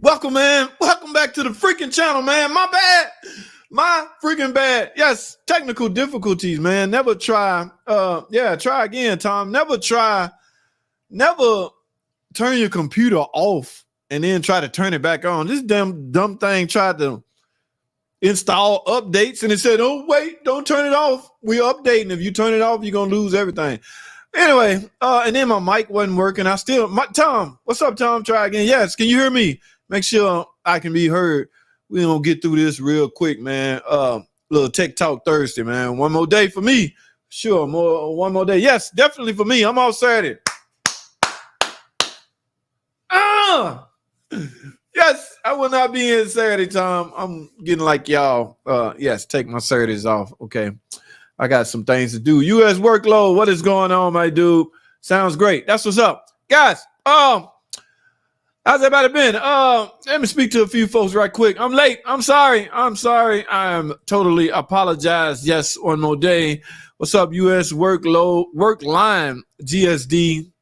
Welcome, man. Welcome back to the freaking channel, man. My bad. My freaking bad. Yes, technical difficulties, man. Never try. Try again, Tom. Never turn your computer off and then try to turn it back on. This dumb thing tried to install updates and it said, oh, wait, don't turn it off. We're updating. If you turn it off, you're going to lose everything. Anyway, and then my mic wasn't working. Tom, what's up, Tom? Try again. Yes, can you hear me? Make sure I can be heard. We're going to get through this real quick, man. Little Tech Talk Thursday, man. One more day for me. Sure, one more day. Yes, definitely for me. I'm all Saturday. Yes, I will not be in Saturday, Tom. I'm getting like y'all. Yes, take my Saturdays off. Okay. I got some things to do. U.S. workload. What is going on, my dude? Sounds great. That's what's up. Guys, how's everybody been? Let me speak to a few folks right quick. I'm late. I'm sorry. I am totally apologize. Yes, one more day. What's up, U.S. workload, work line, GSD?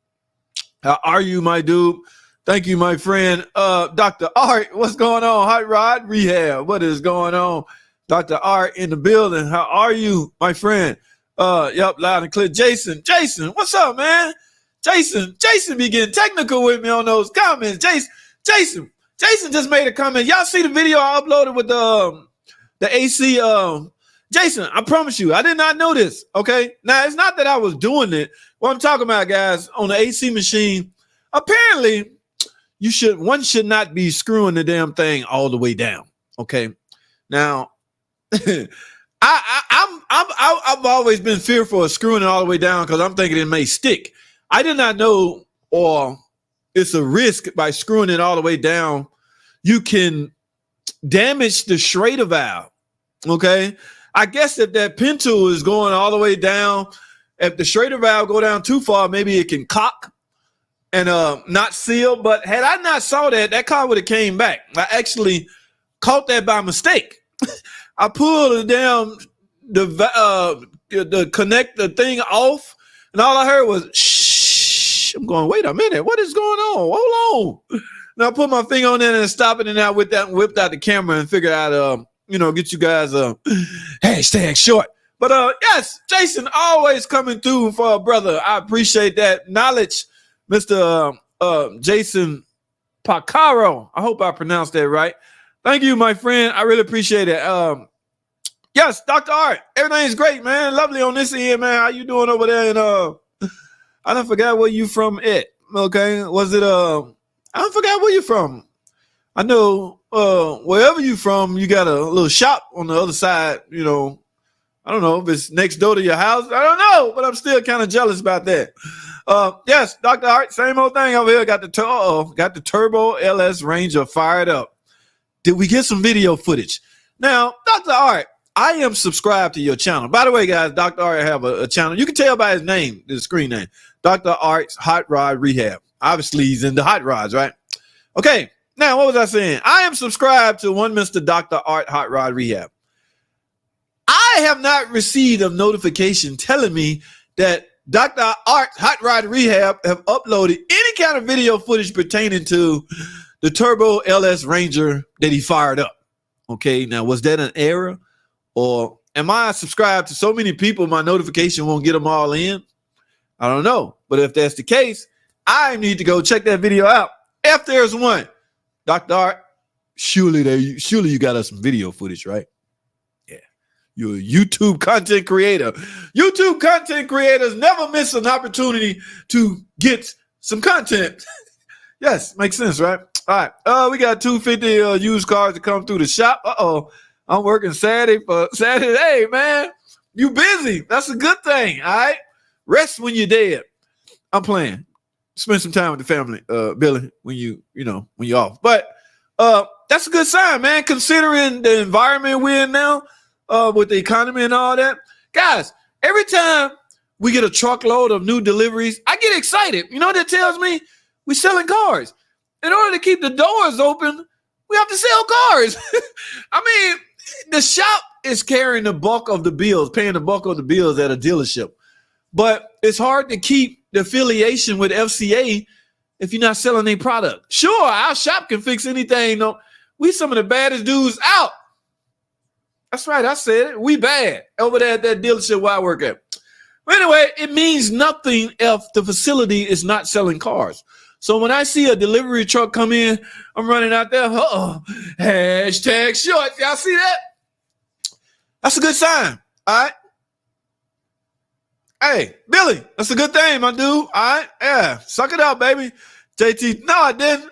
How are you, my dude? Thank you, my friend. Dr. Art, what's going on? Hot Rod Rehab. What is going on? Dr. Art in the building. How are you, my friend? Yep, loud and clear. Jason, what's up, man? Jason be getting technical with me on those comments. Jason just made a comment. Y'all see the video I uploaded with the AC? Jason, I promise you, I did not know this. Okay, now it's not that I was doing it. What I'm talking about, guys, on the AC machine, apparently one should not be screwing the damn thing all the way down. Okay, now. I've always been fearful of screwing it all the way down because I'm thinking it may stick. I did not know, or it's a risk by screwing it all the way down. You can damage the Schrader valve. Okay, I guess if that pin tool is going all the way down, if the Schrader valve go down too far, maybe it can cock and not seal. But had I not saw that car would have came back. I actually caught that by mistake. I pulled it down the connect the thing off, and all I heard was shh. I'm going, wait a minute, what is going on? Hold on. And I put my finger on there and stopped it, and I whipped out the camera and figured out, get you guys hashtag short. But yes, Jason always coming through for a brother. I appreciate that knowledge, Mr. Jason Pacaro. I hope I pronounced that right. Thank you, my friend. I really appreciate it. Yes, Dr. Art, everything's great, man. Lovely on this end, man. How you doing over there? And I don't forget where you from. Okay, was it? I don't forget where you from. I know wherever you from, you got a little shop on the other side. I don't know if it's next door to your house. I don't know, but I'm still kind of jealous about that. Yes, Dr. Art, same old thing over here. Got the Turbo LS Ranger fired up. Did we get some video footage? Now, Dr. Art, I am subscribed to your channel. By the way, guys, Dr. Art have a channel. You can tell by his name, the screen name. Dr. Art's Hot Rod Rehab. Obviously, he's into hot rods, right? Okay, now, what was I saying? I am subscribed to one Mr. Dr. Art Hot Rod Rehab. I have not received a notification telling me that Dr. Art's Hot Rod Rehab have uploaded any kind of video footage pertaining to the Turbo LS Ranger that he fired up. Okay, now was that an error? Or am I subscribed to so many people my notification won't get them all in? I don't know. But if that's the case, I need to go check that video out. If there's one, Dr. Art, surely you got us some video footage, right? Yeah. You're a YouTube content creator. YouTube content creators never miss an opportunity to get some content. Yes, makes sense, right? All right, we got 250 used cars to come through the shop. I'm working Saturday for Saturday. Hey, man, you busy. That's a good thing, all right? Rest when you're dead. I'm playing. Spend some time with the family, Billy, when you're off. But that's a good sign, man, considering the environment we're in now with the economy and all that. Guys, every time we get a truckload of new deliveries, I get excited. You know what that tells me? We're selling cars. In order to keep the doors open, we have to sell cars. I mean, the shop is carrying the bulk of the bills, paying the bulk of the bills at a dealership. But it's hard to keep the affiliation with FCA if you're not selling a product. Sure, our shop can fix anything. No, we some of the baddest dudes out. That's right, I said it. We bad over there at that dealership where I work at. But anyway, it means nothing if the facility is not selling cars. So when I see a delivery truck come in, I'm running out there. Hashtag shorts. Y'all see that? That's a good sign. All right. Hey, Billy, that's a good thing, my dude. All right. Yeah. Suck it up, baby. JT. No, I didn't.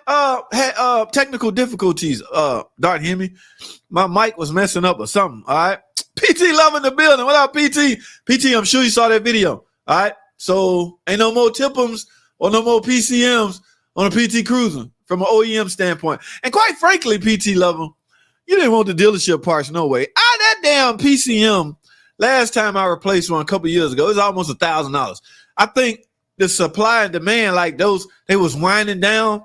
Had technical difficulties. Don't hear me. My mic was messing up or something. All right. PT loving the building. What up, PT? PT, I'm sure you saw that video. All right. So ain't no more Tipums or no more PCMs on a PT Cruiser from an OEM standpoint. And quite frankly, PT lover, you didn't want the dealership parts no way. That damn PCM, last time I replaced one a couple years ago, it was almost $1,000. I think the supply and demand, like those, they was winding down.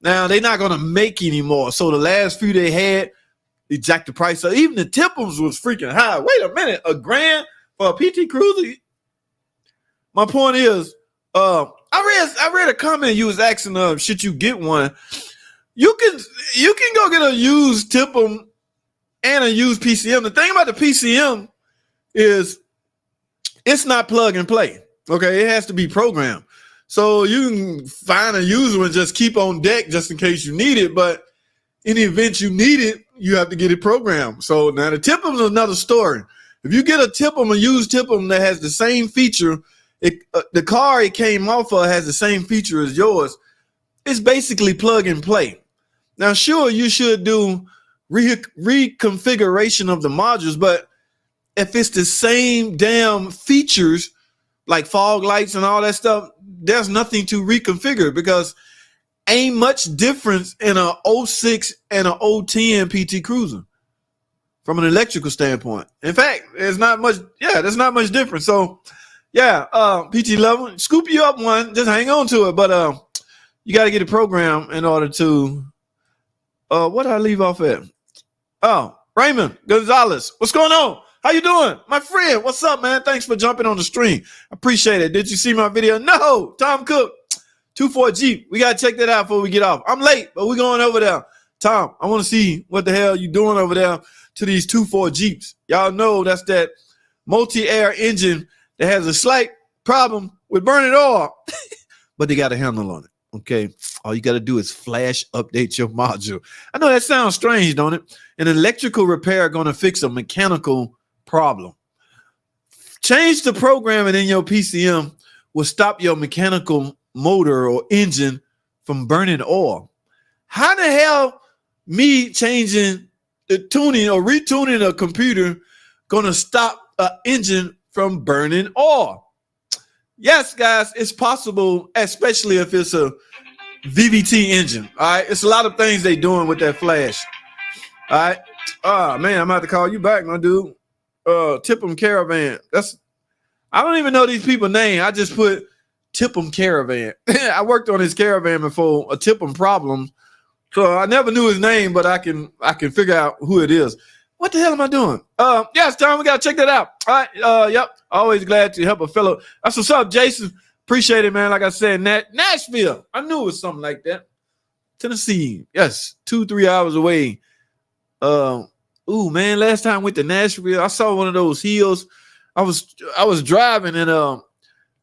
Now they're not going to make anymore. So the last few they had, they jacked the price up. Even the Tipums was freaking high. Wait a minute, $1,000 for a PT Cruiser? My point is, I read a comment you was asking, should you get one? You can go get a used Tipum and a used PCM. The thing about the PCM is it's not plug and play. Okay, it has to be programmed. So you can find a used one, just keep on deck just in case you need it. But in the event you need it, you have to get it programmed. So now the Tipum is another story. If you get a Tipum, a used Tipum that has the same feature, the car it came off of has the same feature as yours, it's basically plug and play. Now, sure, you should do reconfiguration of the modules, but if it's the same damn features like fog lights and all that stuff, there's nothing to reconfigure because ain't much difference in a 06 and a 010 PT Cruiser from an electrical standpoint. In fact, there's not much difference. So yeah, PT level, scoop you up one, just hang on to it. But you got to get a program in order to what did I leave off at? Oh, Raymond Gonzalez. What's going on? How you doing? My friend, what's up, man? Thanks for jumping on the stream. Appreciate it. Did you see my video? No, Tom Cook, 24 Jeep. We got to check that out before we get off. I'm late, but we're going over there. Tom, I want to see what the hell you doing over there to these 24 Jeeps. Y'all know that's that multi-air engine that has a slight problem with burning oil, but they got a handle on it. Okay. All you got to do is flash update your module. I know that sounds strange, don't it? An electrical repair going to fix a mechanical problem. Change the programming in your PCM will stop your mechanical motor or engine from burning oil. How the hell me changing the tuning or retuning a computer going to stop an engine from burning oil? Yes, guys, it's possible, especially if it's a VVT engine. All right, it's a lot of things they doing with that flash. All right. Oh man, I'm about to call you back, my dude. Tipum Caravan. I don't even know these people's name. I just put Tipum Caravan. I worked on his caravan before, a Tipum problem. So I never knew his name, but I can figure out who it is. What the hell am I doing? Yes, Tom, we gotta check that out. All right. Yep. Always glad to help a fellow. That's what's up, Jason. Appreciate it, man. Like I said, Nashville. I knew it was something like that. Tennessee. Yes, 2-3 hours away. Man, last time I went to Nashville, I saw one of those hills. I was driving and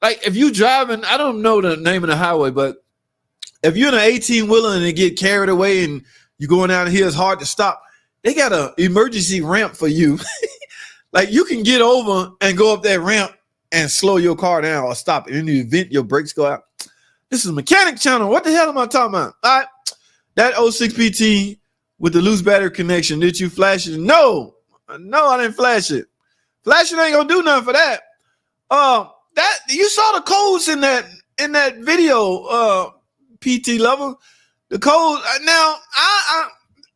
like if you driving, I don't know the name of the highway, but if you're in an 18-wheeler and it get carried away and you're going down here, it's hard to stop. They got an emergency ramp for you. Like you can get over and go up that ramp and slow your car down or stop it in the event your brakes go out. This is Mechanic Channel. What the hell am I talking about? All right. That 06 PT with the loose battery connection, did you flash it? No, I didn't flash it. Flashing ain't gonna do nothing for that. That you saw the codes in that video, PT level. The code now,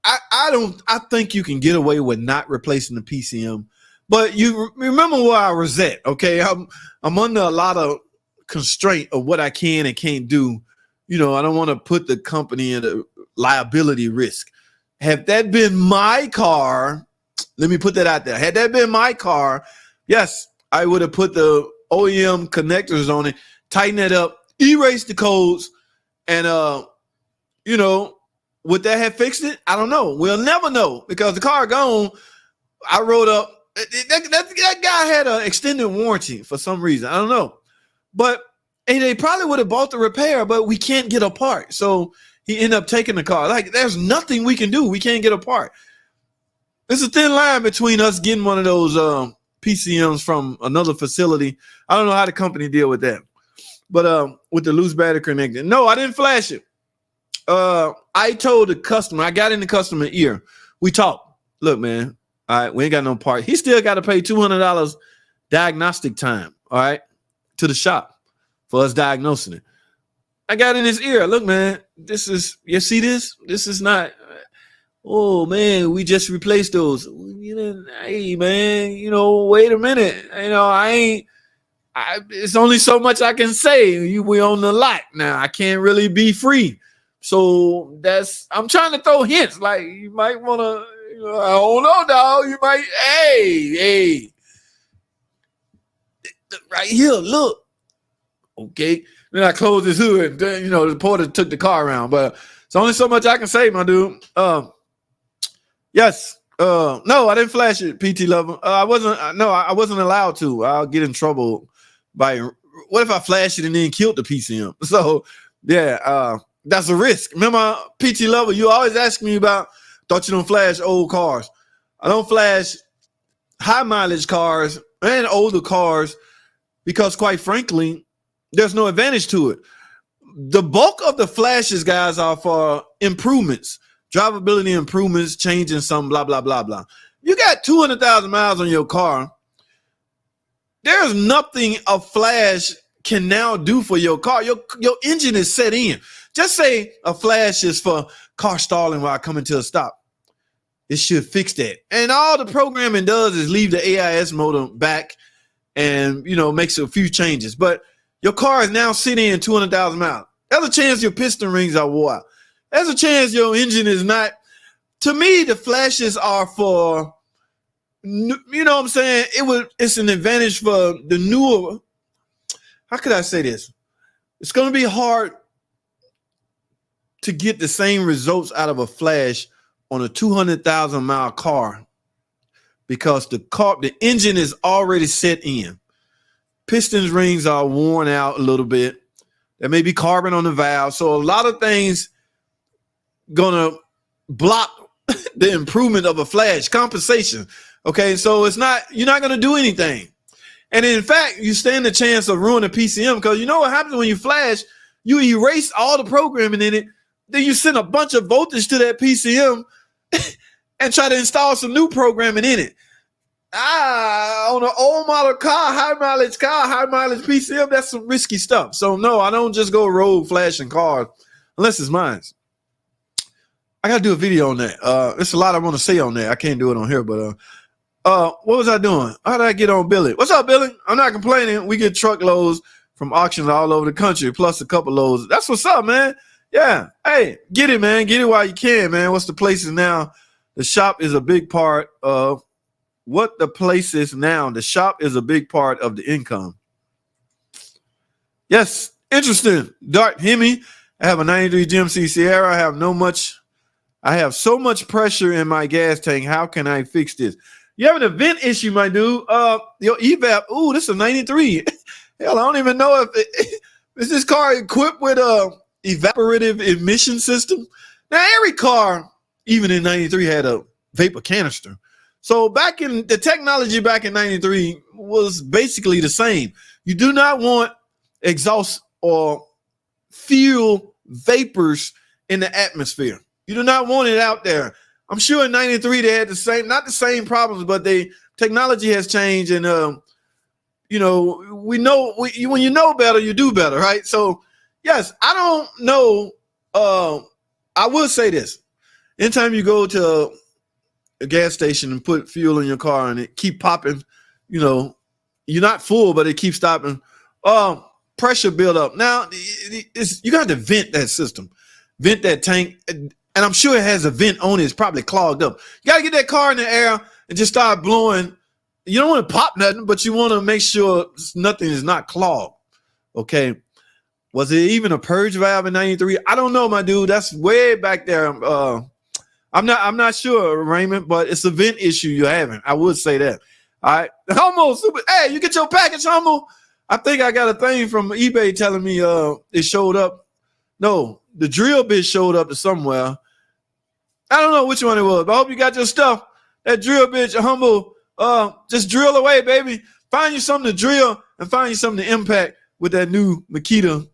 I think you can get away with not replacing the PCM, but you remember where I was at. Okay, I'm under a lot of constraint of what I can and can't do. You know, I don't want to put the company in a liability risk. Had that been my car, let me put that out there. Had that been my car, yes, I would have put the OEM connectors on it, tighten it up, erase the codes, And you know, would that have fixed it? I don't know. We'll never know because the car gone. I wrote up that guy had an extended warranty for some reason. I don't know, but and they probably would have bought the repair, but we can't get a part. So he ended up taking the car. Like there's nothing we can do. We can't get a part. There's a thin line between us getting one of those PCMs from another facility. I don't know how the company deal with that, but with the loose battery connected. No, I didn't flash it. I told the customer, I got in the customer ear. We talked. Look, man, all right, we ain't got no part. He still got to pay $200 diagnostic time, all right, to the shop for us diagnosing it. I got in his ear. Look, man, this is, you see this? This is not, oh, man, we just replaced those. You know, hey, man, you know, wait a minute. You know, it's only so much I can say. We on the lot now. I can't really be free. So I'm trying to throw hints. Like you might want to, I don't know, dog. You might, hey, right here, look. Okay. Then I closed his hood and then, the porter took the car around. But it's only so much I can say, my dude. Yes. No, I didn't flash it, PT Lover. I wasn't allowed to. I'll get in trouble by, what if I flash it and then killed the PCM? So, yeah, that's a risk. Remember, PT Lover, you always ask me about, thought you don't flash old cars. I don't flash high mileage cars and older cars because, quite frankly, there's no advantage to it. The bulk of the flashes, guys, are for improvements, drivability improvements, changing some blah, blah, blah, blah. You got 200,000 miles on your car. There's nothing a flash can now do for your car. Your engine is set in. Just say a flash is for car stalling while coming to a stop. It should fix that. And all the programming does is leave the AIS motor back and, makes a few changes. But your car is now sitting in 200,000 miles. There's a chance your piston rings are wore out. There's a chance your engine is not. To me, the flashes are for, what I'm saying? It's an advantage for the newer. How could I say this? It's going to be hard to get the same results out of a flash on a 200,000 mile car because the engine is already set in. Pistons rings are worn out a little bit. There may be carbon on the valve. So a lot of things gonna block the improvement of a flash compensation. Okay, so you're not gonna do anything. And in fact, you stand the chance of ruining a PCM because you know what happens when you flash, you erase all the programming in it, then you send a bunch of voltage to that PCM and try to install some new programming in it. On an old model car, high mileage PCM, that's some risky stuff. So no, I don't just go rogue flashing cars unless it's mine. I gotta do a video on that. There's a lot I want to say on that. I can't do it on here, but what was I doing? How did I get on Billy? What's up, Billy? I'm not complaining. We get truckloads from auctions all over the country, plus a couple loads. That's what's up, man. Yeah. Hey, get it, man. Get it while you can, man. What's the places now? The shop is a big part of what the place is now. The shop is a big part of the income. Yes. Interesting. Dart Hemi. I have a 93 GMC Sierra. I have so much pressure in my gas tank. How can I fix this? You have an vent issue, my dude. Your evap. Ooh, this is a 93. Hell, I don't even know is this car equipped with a evaporative emission system. Now, every car, even in 93, had a vapor canister. So the technology back in 93 was basically the same. You do not want exhaust or fuel vapors in the atmosphere. You do not want it out there. I'm sure in 93 they had not the same problems, but technology has changed. And, when you know better, you do better, right? So, yes, I don't know. I will say this. Anytime you go to a gas station and put fuel in your car and it keep popping, you're not full, but it keeps stopping. Pressure buildup. Now, you got to vent that system, vent that tank. And I'm sure it has a vent on it. It's probably clogged up. You got to get that car in the air and just start blowing. You don't want to pop nothing, but you want to make sure nothing is not clogged. Okay. Was it even a purge valve in 93? I don't know, my dude. That's way back there. I'm not sure, Raymond, but it's a vent issue you're having. I would say that. All right. Humble, super. Hey, you get your package, Humble. I think I got a thing from eBay telling me it showed up. No, the drill bit showed up to somewhere. I don't know which one it was, but I hope you got your stuff. That drill bit, Humble, just drill away, baby. Find you something to drill and find you something to impact with that new Makita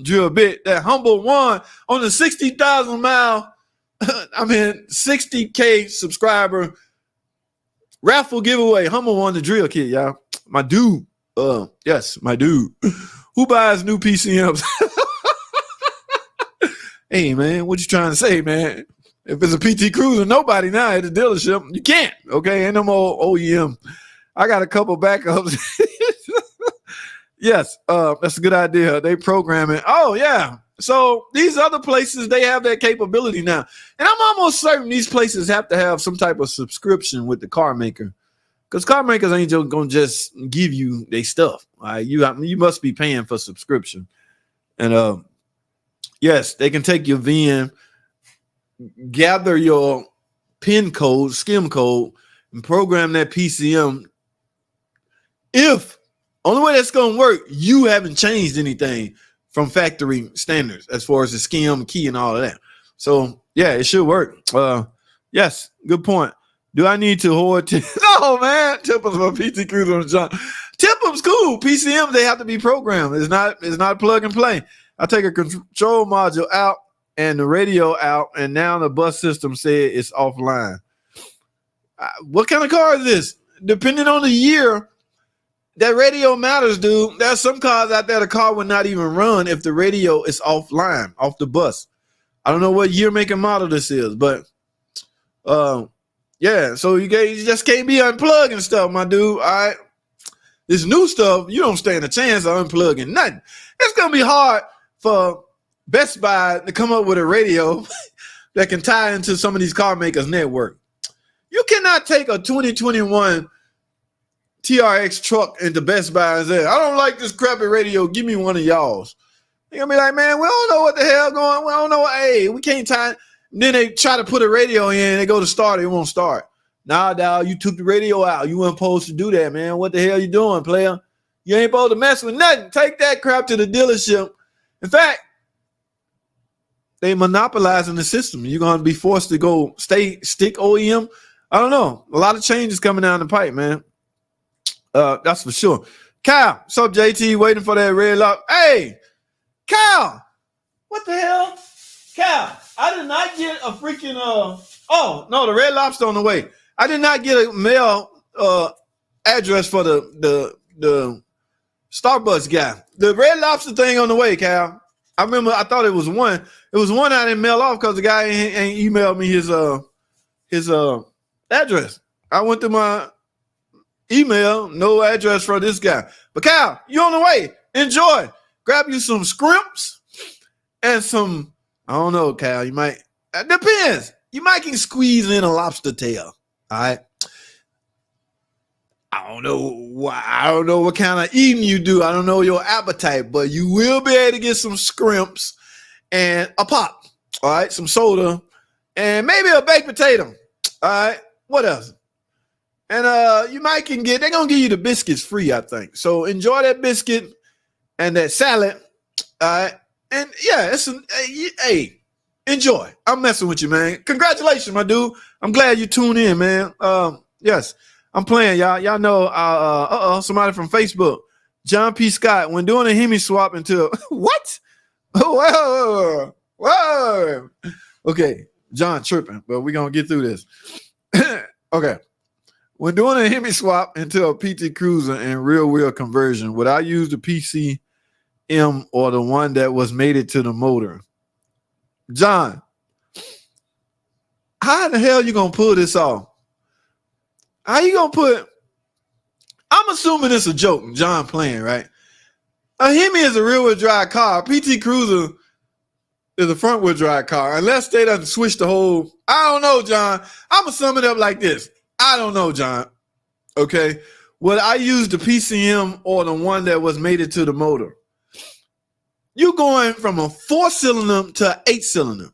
drill bit. That Humble won on the 60,000 mile, 60K subscriber raffle giveaway. Humble won the drill kit, y'all. My dude. Yes, my dude. Who buys new PCMs? Hey, man, what you trying to say, man? If it's a PT Cruiser, nobody now at the dealership, you can't. Okay, ain't no more OEM. I got a couple backups. Yes, that's a good idea. They program it. Oh, yeah. So these other places, they have that capability now. And I'm almost certain these places have to have some type of subscription with the car maker. Because car makers ain't just going to just give you their stuff. All right? You must be paying for subscription. And yes, they can take your VIN, gather your PIN code, skim code, and program that PCM. If only way that's going to work, you haven't changed anything from factory standards as far as the skim, key, and all of that. So, yeah, it should work. Yes, good point. Do I need to hoard? No, man. Tipum's my PT Cruiser on John. Tipum's cool. PCMs, they have to be programmed. It's not plug and play. I take a control module out and the radio out, and now the bus system said it's offline. What kind of car is this? Depending on the year, that radio matters, dude. There's some cars out there the car would not even run if the radio is offline, off the bus. I don't know what year, make, and model this is, but yeah, so you just can't be unplugging stuff, my dude. All right. This new stuff, you don't stand a chance of unplugging nothing. It's going to be hard for Best Buy to come up with a radio that can tie into some of these car makers' network. You cannot take a 2021 TRX truck into Best Buy and say, I don't like this crappy radio. Give me one of y'all's. They're going to be like, man, we don't know what the hell going on. We don't know. Hey, we can't tie. And then they try to put a radio in. They go to start. It won't start. Nah, dog, you took the radio out. You weren't supposed to do that, man. What the hell you doing, player? You ain't supposed to mess with nothing. Take that crap to the dealership. In fact, they monopolizing the system. You're going to be forced to go stick OEM. I don't know. A lot of changes coming down the pipe, man. That's for sure. Kyle, what's up, JT? Waiting for that red lock. Hey, Kyle, what the hell? Kyle, I did not get a freaking oh no, the Red Lobster on the way. I did not get a mail address for the Starbucks guy. The Red Lobster thing on the way, Kyle. I remember I thought it was one. It was one I didn't mail off because the guy ain't emailed me his address. I went through my email, no address for this guy. But Kyle, you on the way. Enjoy. Grab you some scrimps and some, I don't know, Kyle. You might, it depends. You might can squeeze in a lobster tail. All right. I don't know what kind of eating you do. I don't know your appetite, but you will be able to get some scrimps and a pop. All right. Some soda and maybe a baked potato. All right. What else? And you might can get, they're going to give you the biscuits free, I think. So enjoy that biscuit and that salad. All right. And yeah, hey, enjoy. I'm messing with you, man. Congratulations, my dude. I'm glad you tuned in, man. Yes, I'm playing, y'all. Y'all know, somebody from Facebook, John P. Scott, when doing a Hemi swap into what? Whoa. Okay, John tripping, but we're going to get through this. Okay. When doing a Hemi swap into a PT Cruiser and rear wheel conversion, would I use the PCM or the one that was mated to the motor? John, how the hell you gonna pull this off? How you gonna put? I'm assuming it's a joke. John playing, right? A Hemi is a rear wheel drive car. A PT Cruiser is a front wheel drive car. Unless they done switch the whole. I don't know, John. I'm gonna sum it up like this. I don't know, John. Okay. Would I use the PCM or the one that was mated to the motor? You going from a 4-cylinder to an 8-cylinder.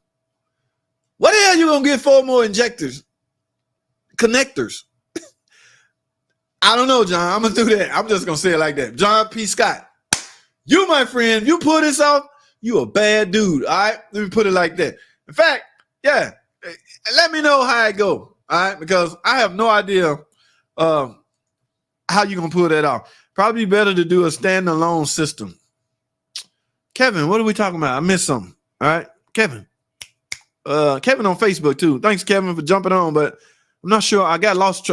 What the hell you gonna get 4 more injectors, connectors? I don't know, John. I'm gonna do that. I'm just gonna say it like that. John P. Scott, you, my friend, you pull this off, you a bad dude. All right, let me put it like that. In fact, yeah, let me know how it go. All right, because I have no idea how you gonna pull that off. Probably better to do a standalone system. Kevin, what are we talking about? I missed something. All right, Kevin. Kevin on Facebook too. Thanks, Kevin, for jumping on, but I'm not sure. I got lost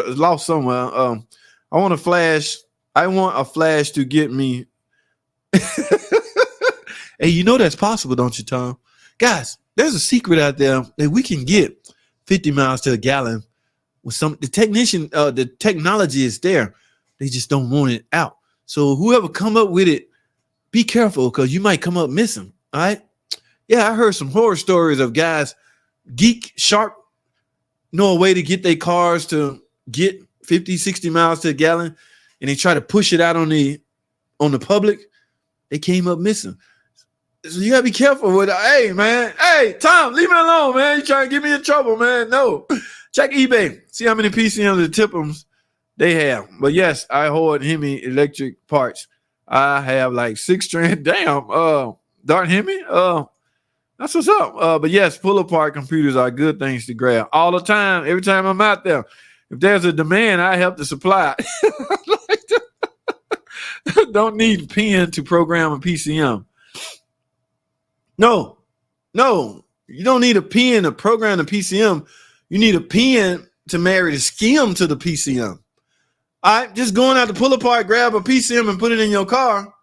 somewhere. I want a flash. I want a flash to get me. Hey, you know that's possible, don't you, Tom? Guys, there's a secret out there that we can get 50 miles to a gallon with the technology is there. They just don't want it out. So whoever come up with it, be careful because you might come up missing. All right. Yeah, I heard some horror stories of guys, sharp, know a way to get their cars to get 50, 60 miles to a gallon, and they try to push it out on the public. They came up missing. So you gotta be careful with it. Hey, man. Hey, Tom, leave me alone, man. You trying to get me in trouble, man. No. Check eBay. See how many PCMs and Tippums they have. But yes, I hoard Hemi electric parts. I have like 6 strand. Damn. Dart Hemi. That's what's up. But yes, pull apart computers are good things to grab all the time. Every time I'm out there, if there's a demand, I help to supply. Don't need pen to program a PCM. No, you don't need a pen to program the PCM. You need a pen to marry the skim to the PCM. All right, just going out to pull apart, grab a PCM and put it in your car.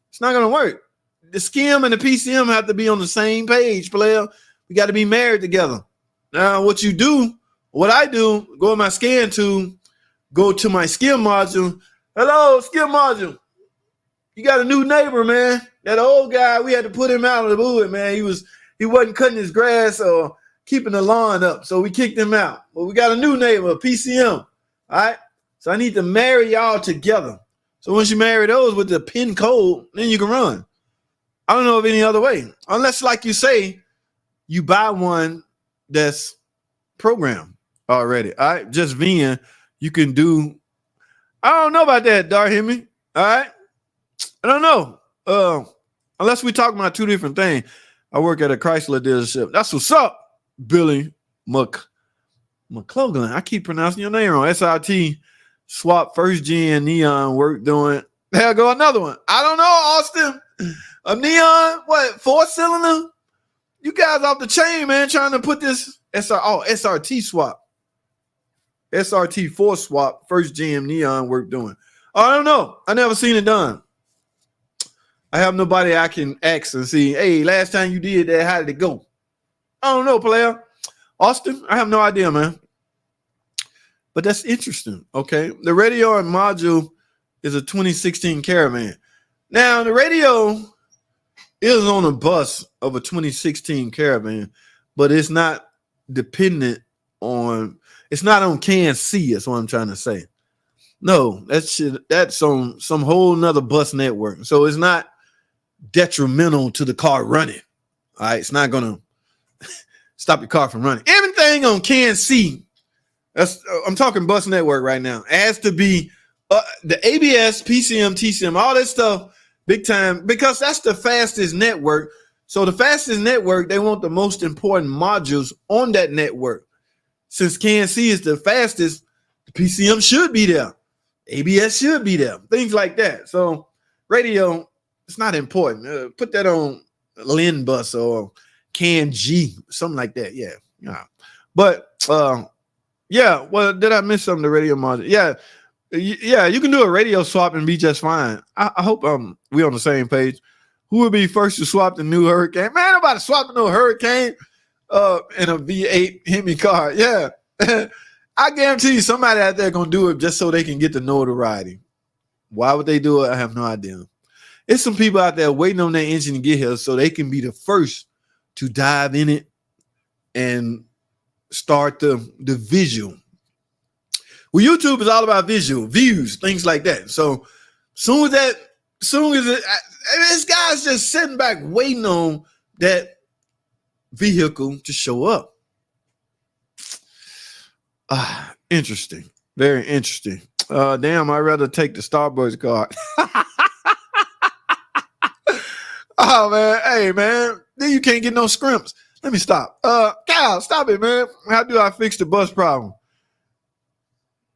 It's not going to work. The skim and the PCM have to be on the same page, player. We got to be married together. Now, what I do, go in my scan tool, go to my skim module. Hello, skim module. You got a new neighbor, man. That old guy, we had to put him out of the wood, man. He wasn't cutting his grass or keeping the lawn up, so we kicked him out. But we got a new neighbor, a PCM. All right? So I need to marry y'all together. So once you marry those with the pin code, then you can run. I don't know of any other way. Unless, like you say, you buy one that's programmed already. All right? Just VN, you can do. I don't know about that, Dar, hear me? All right? I don't know. Unless we talk about 2 different things. I work at a Chrysler dealership. That's what's up, Billy McCloughlin. I keep pronouncing your name wrong. SRT swap first gen neon work doing. There go another one. I don't know, Austin. A neon, 4-cylinder? You guys off the chain, man, trying to put this SRT swap. SRT 4 swap, first gen neon work doing. I don't know. I never seen it done. I have nobody I can ask and see, hey, last time you did that, how did it go? I don't know, player. Austin, I have no idea, man. But that's interesting, okay? The radio and module is a 2016 Caravan. Now, the radio is on a bus of a 2016 Caravan, but it's not dependent on, it's not on CAN-C, that's what I'm trying to say. No, that's on some whole nother bus network. So it's not detrimental to the car running. All right, it's not gonna stop your car from running. Everything on CAN-C, I'm talking bus network right now, has to be the ABS, PCM, TCM, all that stuff, big time, because that's the fastest network. So the fastest network, they want the most important modules on that network. Since CAN-C is the fastest, the PCM should be there. ABS should be there. Things like that. So radio, it's not important. Put that on LIN bus or CAN-G, something like that. Yeah. But yeah. Well, did I miss something? The radio module. Yeah. You can do a radio swap and be just fine. I hope we on the same page. Who will be first to swap the new Hurricane? Man, nobody swap the new Hurricane in a V8 Hemi car. Yeah. I guarantee you somebody out there gonna do it just so they can get the notoriety. Why would they do it? I have no idea. It's some people out there waiting on their engine to get here so they can be the first to dive in it and start the visual. Well, YouTube is all about visual, views, things like that. So soon as that soon as this guy's just sitting back waiting on that vehicle to show up. Interesting. Very interesting. Damn, I'd rather take the Starbucks card. Oh, man. Hey, man. Then you can't get no scrimps. Let me stop. Cal, stop it, man. How do I fix the bus problem?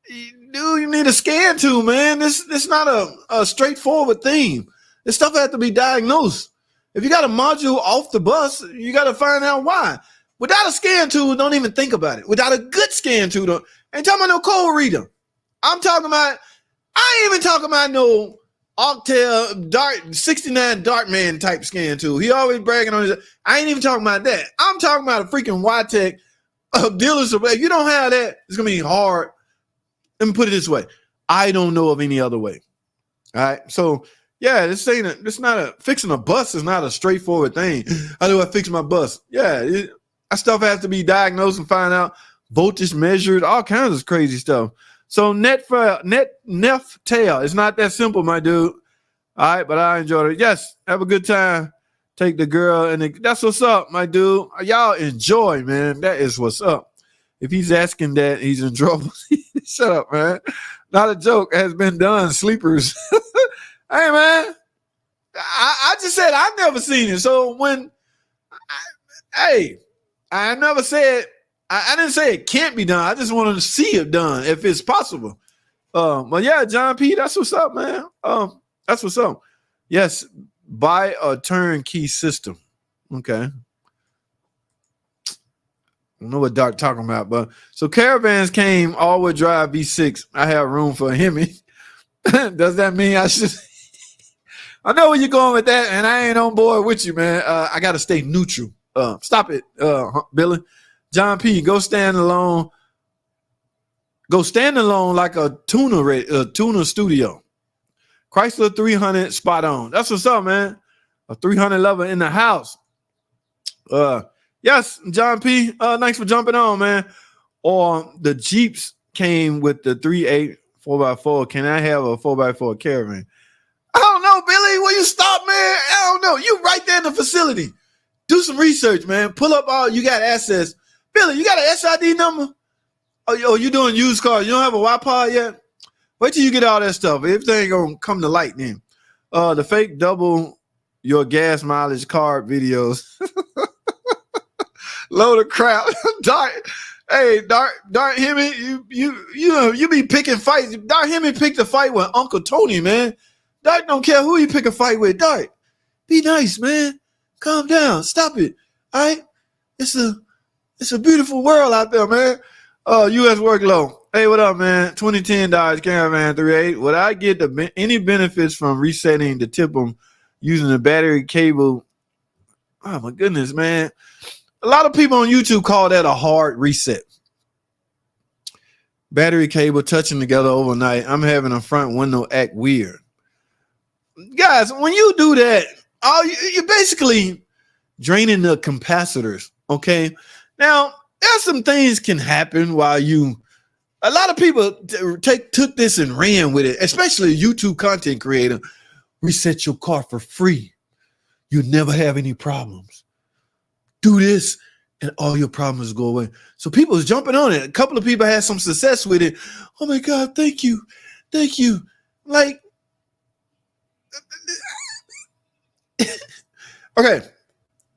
Dude, you need a scan tool, man. This not a straightforward thing. This stuff has to be diagnosed. If you got a module off the bus, you got to find out why. Without a scan tool, don't even think about it. Without a good scan tool, ain't talking about no code reader. I ain't even talking about no Octel Dart 69 Dartman type scan tool. He always bragging on his. I ain't even talking about that. I'm talking about a freaking YTech dealer's. If you don't have that, it's gonna be hard. Let me put it this way: I don't know of any other way. All right, so yeah, fixing a bus is not a straightforward thing. How do I fix my bus? Yeah, that stuff has to be diagnosed and find out voltage measured, all kinds of crazy stuff. So Neftail, it's not that simple, my dude. All right, but I enjoyed it. Yes, have a good time. Take the girl, and that's what's up, my dude. Y'all enjoy, man. That is what's up. If he's asking that, he's in trouble. Shut up, man. Not a joke. Has been done. Sleepers. Hey, man. I just said I've never seen it. So I never said. I didn't say it can't be done. I just wanted to see it done if it's possible. But yeah, John P, that's what's up, man. That's what's up. Yes, buy a turnkey system. Okay. I don't know what Doc talking about, but so Caravans came all-wheel drive V6. I have room for a Hemi. Does that mean I should? I know where you're going with that, and I ain't on board with you, man. I got to stay neutral. Stop it, Billy. John P, go stand alone. Go stand alone like a tuner studio. Chrysler 300 spot on. That's what's up, man. A 300 lover in the house. Yes, John P, thanks for jumping on, man. Or the Jeeps came with the 3.8 4x4. Can I have a 4x4 Caravan? I don't know, Billy. Will you stop, man? I don't know. You right there in the facility. Do some research, man. Pull up all you got access. Billy, you got an SID number? Oh, you doing used cars? You don't have a Y-Pod yet? Wait till you get all that stuff. Everything ain't gonna come to light then. The fake double your gas mileage card videos. Load of crap. Dart Hemi, you be picking fights. Dart Hemi picked a fight with Uncle Tony, man. Dart don't care who you pick a fight with. Dart, be nice, man. Calm down. Stop it. All right? It's a beautiful world out there, man. U.S. workload. Hey, what up, man? 2010 Dodge Caravan 3.8. Would I get any benefits from resetting the tip-em using the battery cable? Oh, my goodness, man. A lot of people on YouTube call that a hard reset. Battery cable touching together overnight. I'm having a front window act weird. Guys, when you do that, you're basically draining the capacitors, okay? Now, there's some things can happen while a lot of people took this and ran with it, especially a YouTube content creator. Reset your car for free. You'll never have any problems. Do this and all your problems go away. So people was jumping on it. A couple of people had some success with it. Oh my God, thank you. Thank you. Like, okay.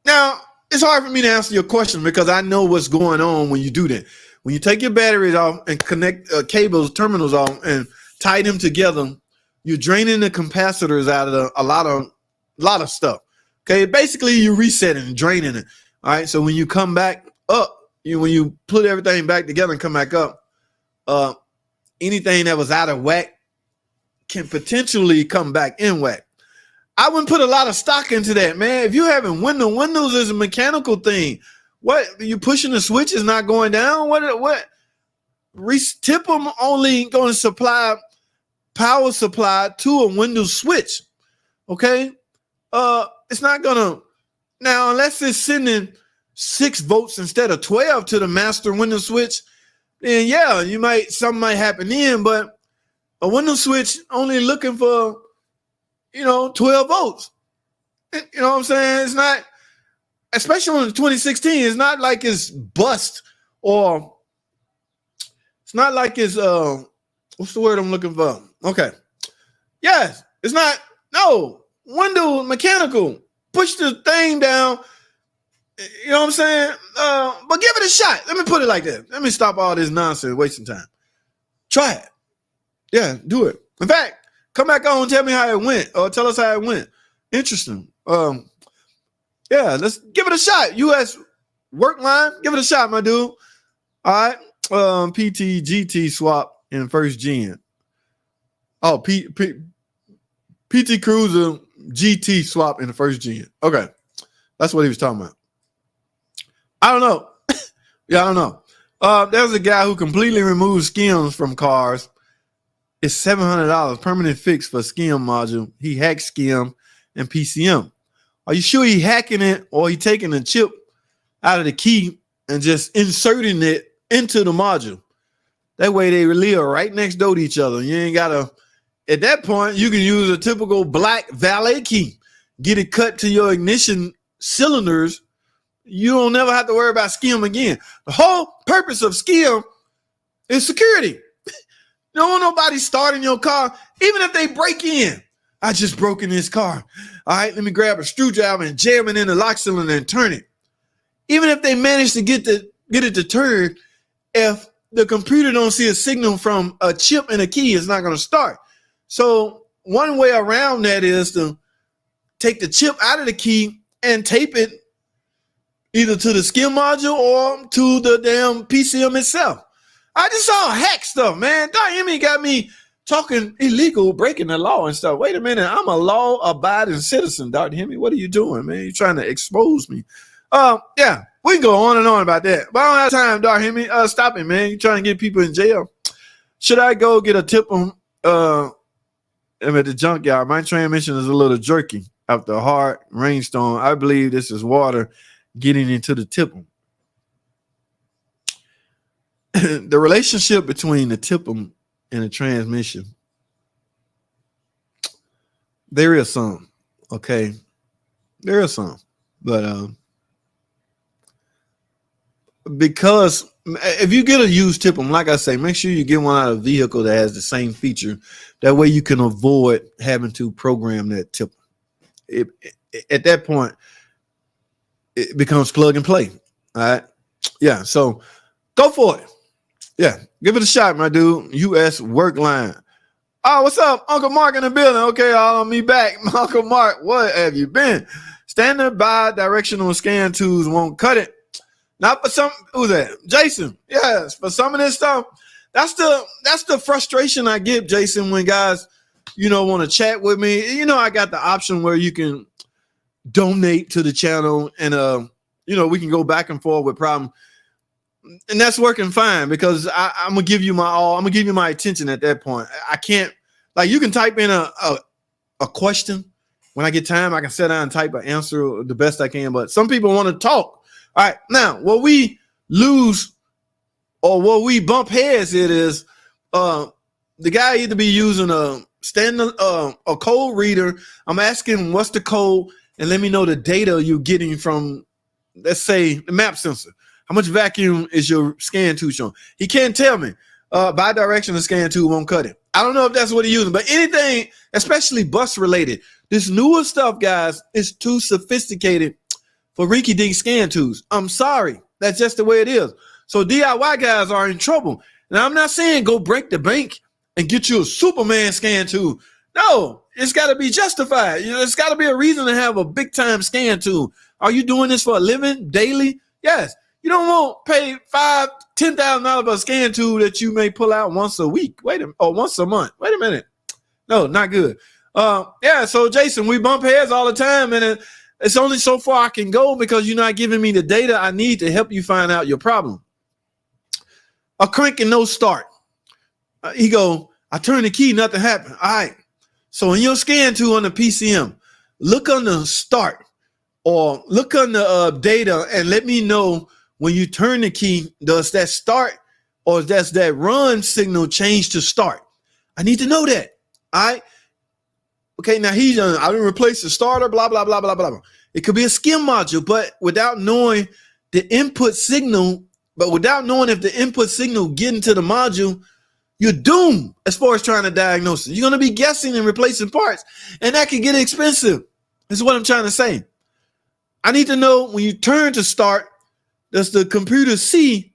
Now, it's hard for me to answer your question because I know what's going on when you do that. When you take your batteries off and connect terminals off and tie them together, you're draining the capacitors out of a lot of stuff. Okay, basically you're resetting and draining it. All right, so when you come back up, when you put everything back together and come back up, anything that was out of whack can potentially come back in whack. I wouldn't put a lot of stock into that, man. If you're having windows is a mechanical thing. What, you pushing the switch is not going down? What? Tip them only going to supply power supply to a Windows switch. Okay? It's not gonna now unless it's sending 6 volts instead of 12 to the master Windows switch, then yeah, something might happen then, but a Windows switch only looking for 12 volts. You know what I'm saying? It's not, especially on the 2016, it's not like it's bust, or it's not like it's what's the word I'm looking for? Okay. Yes, it's not, no, window mechanical. Push the thing down. You know what I'm saying? But give it a shot. Let me put it like that. Let me stop all this nonsense, wasting time. Try it. Yeah, do it. In fact, come back on and tell me how it went, or tell us how it went. Interesting. Yeah, let's give it a shot. US work line, give it a shot, my dude. All right. PT GT swap in first gen. Oh, PT Cruiser GT swap in the first gen. Okay. That's what he was talking about. I don't know. Yeah, I don't know. There's a guy who completely removes skims from cars. It's $700 permanent fix for skim module. He hacked skim and PCM. Are you sure he hacking it, or he taking the chip out of the key and just inserting it into the module? That way they live right next door to each other. You ain't gotta, at that point, you can use a typical black valet key. Get it cut to your ignition cylinders. You don't never have to worry about skim again. The whole purpose of skim is security. You don't want nobody starting your car, even if they break in. I just broke in this car. All right, let me grab a screwdriver and jam it in the lock cylinder and turn it. Even if they manage to get it to turn, if the computer don't see a signal from a chip and a key, it's not going to start. So one way around that is to take the chip out of the key and tape it either to the skim module or to the damn PCM itself. I just saw hack stuff, man. Diagnosing got me talking illegal, breaking the law and stuff. Wait a minute. I'm a law-abiding citizen, Dr. Hemi. What are you doing, man? You're trying to expose me. Yeah, we can go on and on about that. But I don't have time, Dr. Hemi. Stop it, man. You're trying to get people in jail. Should I go get a tip on I'm at the junkyard? My transmission is a little jerky after a hard rainstorm. I believe this is water getting into the tipple. The relationship between the tipple and the transmission, there is some, okay? There is some, but because if you get a used tipple, like I say, make sure you get one out of a vehicle that has the same feature. That way you can avoid having to program that tipple. At that point, it becomes plug and play. All right. Yeah. So go for it. Yeah. Give it a shot, my dude. US work line. Oh, what's up? Uncle Mark in the building. Okay. All on me back. Uncle Mark, what have you been? Standard bi-directional scan tools won't cut it. Not for some, who's that? Jason. Yes. For some of this stuff. That's the frustration I get, Jason, when guys, want to chat with me. I got the option where you can donate to the channel and we can go back and forth with problems, and that's working fine because I'm gonna give you my all. I'm gonna give you my attention at that point. I can't, like, you can type in a question. When I get time, I can sit down and type an answer the best I can, but some people want to talk. All right, now what we lose or what we bump heads it is the guy either be using a code reader. I'm asking what's the code, and let me know the data you're getting from, let's say, the map sensor. How much vacuum is your scan tool showing? He can't tell me. Bi-directional scan tool won't cut it. I don't know if that's what he's using, but anything, especially bus related, this newer stuff, guys, is too sophisticated for rinky-dink scan tools. I'm sorry. That's just the way it is. So DIY guys are in trouble. Now, I'm not saying go break the bank and get you a Superman scan tool. No, it's got to be justified. It's got to be a reason to have a big-time scan tool. Are you doing this for a living, daily? Yes. You don't want to pay $10,000 for a scan tool that you may pull out once a week. Or once a month. Wait a minute. No, not good. Yeah, so Jason, we bump heads all the time, and it's only so far I can go because you're not giving me the data I need to help you find out your problem. A crank and no start. He go, I turn the key, nothing happened. All right. So in your scan tool on the PCM, look on the start or look on the data and let me know when you turn the key, does that start or does that run signal change to start? I need to know that. All right. Okay, now I didn't replace the starter, blah, blah, blah, blah, blah, blah. It could be a skim module, but without knowing the input signal, without knowing if the input signal get into the module, you're doomed as far as trying to diagnose it. You're going to be guessing and replacing parts, and that can get expensive. This is what I'm trying to say. I need to know when you turn to start, does the computer C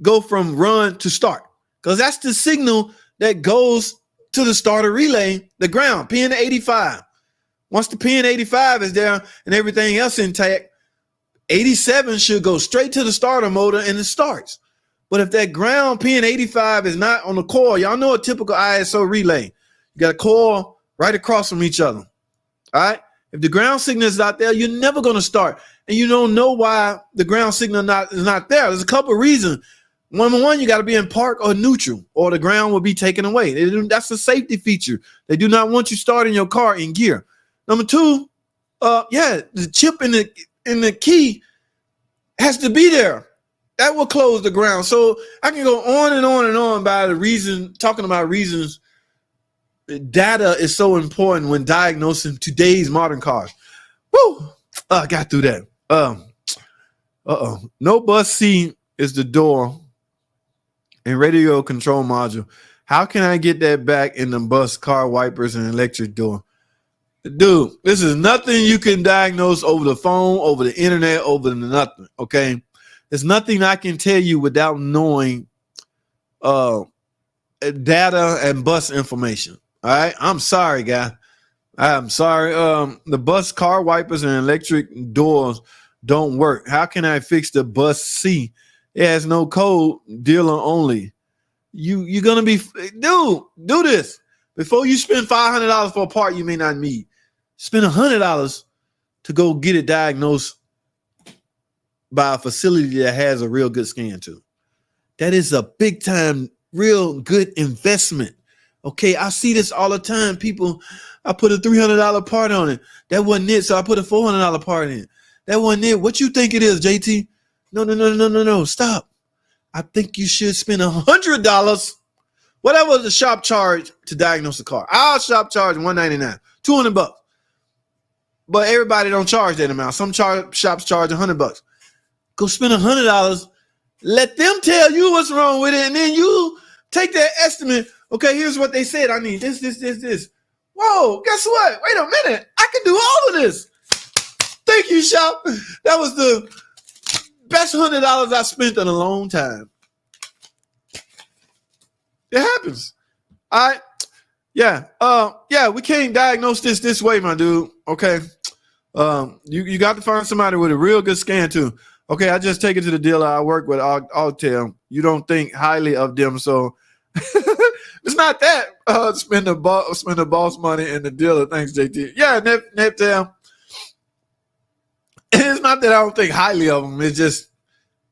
go from run to start? Because that's the signal that goes to the starter relay, the ground, pin 85. Once the pin 85 is there and everything else intact, 87 should go straight to the starter motor and it starts. But if that ground pin 85 is not on the coil, y'all know a typical ISO relay. You got a coil right across from each other. All right. If the ground signal is not there, you're never going to start. And you don't know why the ground signal is not there. There's a couple of reasons. Number one, you got to be in park or neutral, or the ground will be taken away. That's a safety feature. They do not want you starting your car in gear. Number two, the chip in the key has to be there. That will close the ground. So I can go on and on and on by the reason, talking about reasons. Data is so important when diagnosing today's modern cars. Woo! I got through that. No bus C is the door and radio control module. How can I get that back in the bus, car wipers, and electric door? Dude, this is nothing you can diagnose over the phone, over the internet, over nothing, okay? There's nothing I can tell you without knowing data and bus information, all right? I'm sorry, guy. I'm sorry. The bus car wipers and electric doors don't work. How can I fix the bus C? It has no code, dealer only. You're gonna be, dude, do this. Before you spend $500 for a part you may not need, spend $100 to go get it diagnosed by a facility that has a real good scan too. That is a big time, real good investment. Okay, I see this all the time. People, I put a $300 part on it. That wasn't it, so I put a $400 part in. That wasn't it. What you think it is, JT? No. Stop. I think you should spend $100, whatever the shop charge to diagnose the car. Our shop charge $199, $200. But everybody don't charge that amount. Some shops charge $100. Go spend $100. Let them tell you what's wrong with it, and then you take that estimate. Okay, here's what they said. I need this. Whoa, guess what? Wait a minute. I can do all of this. Thank you, shop. That was the best $100 I spent in a long time. It happens. All right. Yeah. We can't diagnose this way, my dude. Okay. You got to find somebody with a real good scan too. Okay, I just take it to the dealer I work with. I'll tell them. You don't think highly of them, so it's not that. Spend the boss money and the dealer. Thanks, JT. Yeah, Neptel. It's not that I don't think highly of them. It's just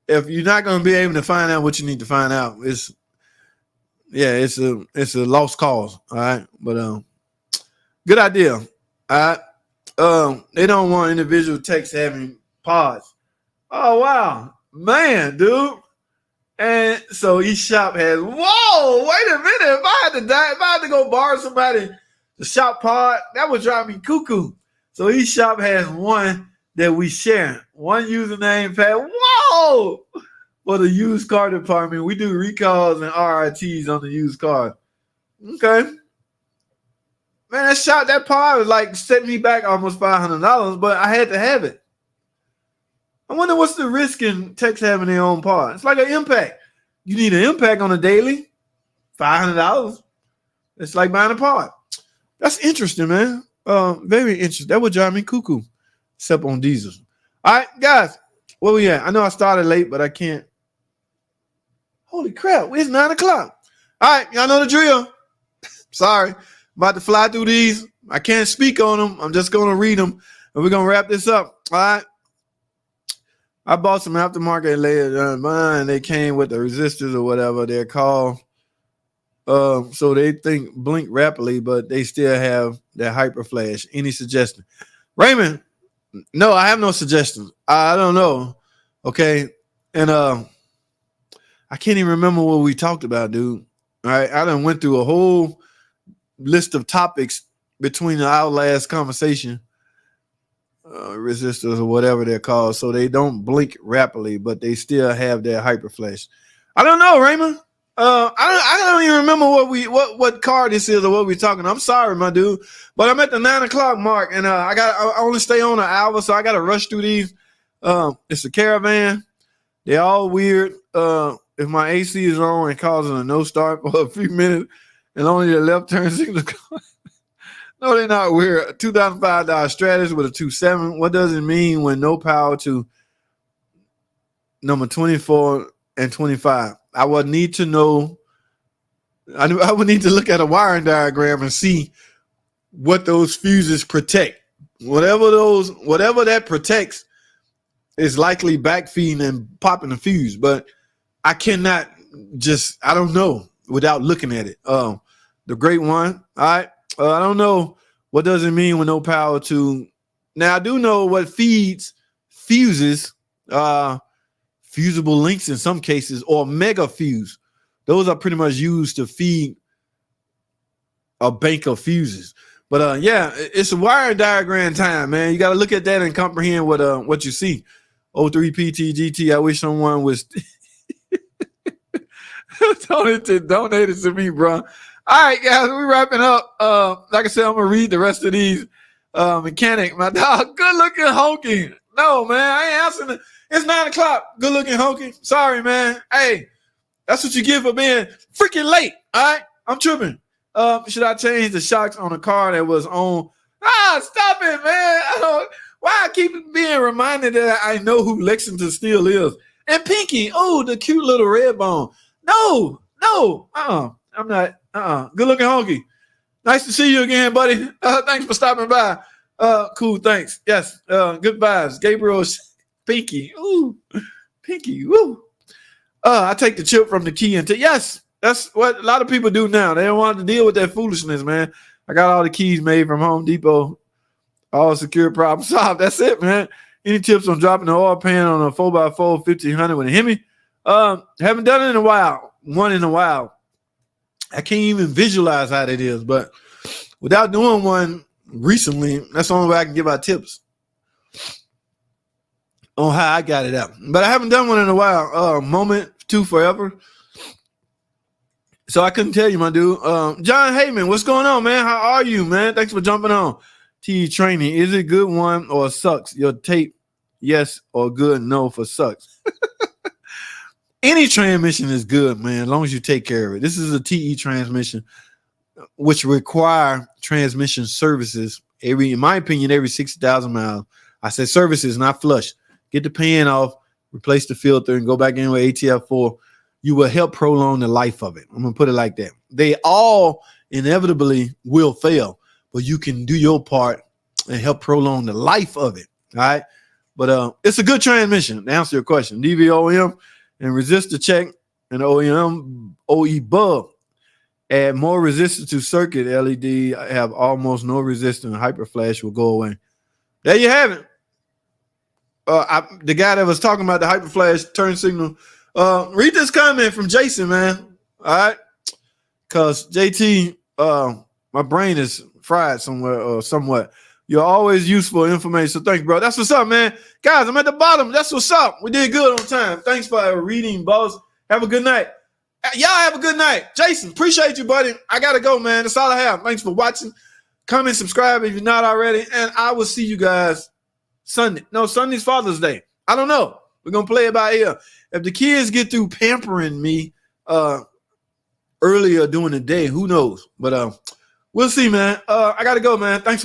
if you're not going to be able to find out what you need to find out, it's a lost cause. All right, but good idea. All right, they don't want individual techs having pods. Oh wow, man, dude. And so each shop has. Whoa, wait a minute. If I had to go borrow somebody the shop pod, that would drive me cuckoo. So each shop has one that we share. One username pad. Whoa! For the used car department, we do recalls and RRTs on the used car. Okay. Man, that pod was like set me back almost $500, but I had to have it. I wonder what's the risk in techs having their own pod. It's like an impact. You need an impact on a daily, $500. It's like buying a pod. That's interesting, man. Very interesting. That would drive me cuckoo, except on diesels. All right, guys, where we at? I know I started late, but I can't. Holy crap, it's 9 o'clock. All right, y'all know the drill. Sorry, I'm about to fly through these. I can't speak on them. I'm just going to read them, and we're going to wrap this up. All right. I bought some aftermarket later mine. They came with the resistors or whatever they're called. So they blink rapidly, but they still have that hyper flash. Any suggestion? Raymond, no, I have no suggestions. I don't know. Okay. And I can't even remember what we talked about, dude. All right. I done went through a whole list of topics between our last conversation, resistors or whatever they're called, so they don't blink rapidly, but they still have their hyperflash. I don't know, Raymond. I don't even remember what car this is or what we're talking. I'm sorry, my dude, but I'm at the 9 o'clock mark, and I only stay on an hour, so I got to rush through these. It's a Caravan. They're all weird. If my AC is on and causing a no start for a few minutes, and only the left turn signal. No, they're not weird. $2,005 Stratus with a 2.7. What does it mean when no power to number 24 and 25? I would need to know. I would need to look at a wiring diagram and see what those fuses protect. Whatever that protects is likely backfeeding and popping the fuse. But I cannot I don't know without looking at it. The great one. All right. I don't know what does it mean with no power to. Now I do know what feeds fuses, fusible links in some cases, or mega fuse. Those are pretty much used to feed a bank of fuses. But yeah, it's a wiring diagram time, man. You got to look at that and comprehend what you see. 03PTGT. I wish someone was donated to me, bro. All right, guys, we're wrapping up. Like I said, I'm gonna read the rest of these. Mechanic, my dog, good looking honky. No, man, I ain't answering. It's 9 o'clock. Good looking honky. Sorry, man. Hey, that's what you get for being freaking late. All right, I'm tripping. Should I change the shocks on a car that was on? Stop it, man. Why I keep being reminded that I know who Lexington Steel is. And Pinky, the cute little red bone. No, I'm not. Good looking honky. Nice to see you again, buddy. Thanks for stopping by. Cool, thanks. Yes, good vibes. Gabriel's Pinky. Ooh, Pinky. Woo. I take the chip from the key and yes, that's what a lot of people do now. They don't want to deal with that foolishness, man. I got all the keys made from Home Depot. All secure, problem solved. That's it, man. Any tips on dropping the oil pan on a 4x4 1500 with a Hemi? Haven't done it in a while. One in a while. I can't even visualize how that is, but without doing one recently, that's the only way I can give out tips on how I got it out. But I haven't done one in a while. Moment to forever. So I couldn't tell you, my dude. John Heyman, what's going on, man? How are you, man? Thanks for jumping on. TE training. Is it good one or sucks? Your tape, yes or good no for sucks. Any transmission is good, man, as long as you take care of it. This is a TE transmission, which require transmission services in my opinion, every 60,000 miles. I said services, not flush. Get the pan off, replace the filter, and go back in with ATF4. You will help prolong the life of it. I'm going to put it like that. They all inevitably will fail, but you can do your part and help prolong the life of it. All right. But it's a good transmission to answer your question. DVOM and resistor check and OEM OE bug. Add more resistance to circuit LED. I have almost no resistance. Hyperflash will go away. There you have it. The guy that was talking about the hyperflash turn signal. Read this comment from Jason, man. All right. Because JT, my brain is fried somewhere or somewhat. You're always useful information. So thanks, bro. That's what's up, man. Guys, I'm at the bottom. That's what's up. We did good on time. Thanks for reading, boss. Have a good night. Y'all have a good night. Jason, appreciate you, buddy. I got to go, man. That's all I have. Thanks for watching. Comment, subscribe if you're not already. And I will see you guys Sunday. No, Sunday's Father's Day. I don't know. We're going to play it by ear. If the kids get through pampering me earlier during the day, who knows? But we'll see, man. I got to go, man. Thanks for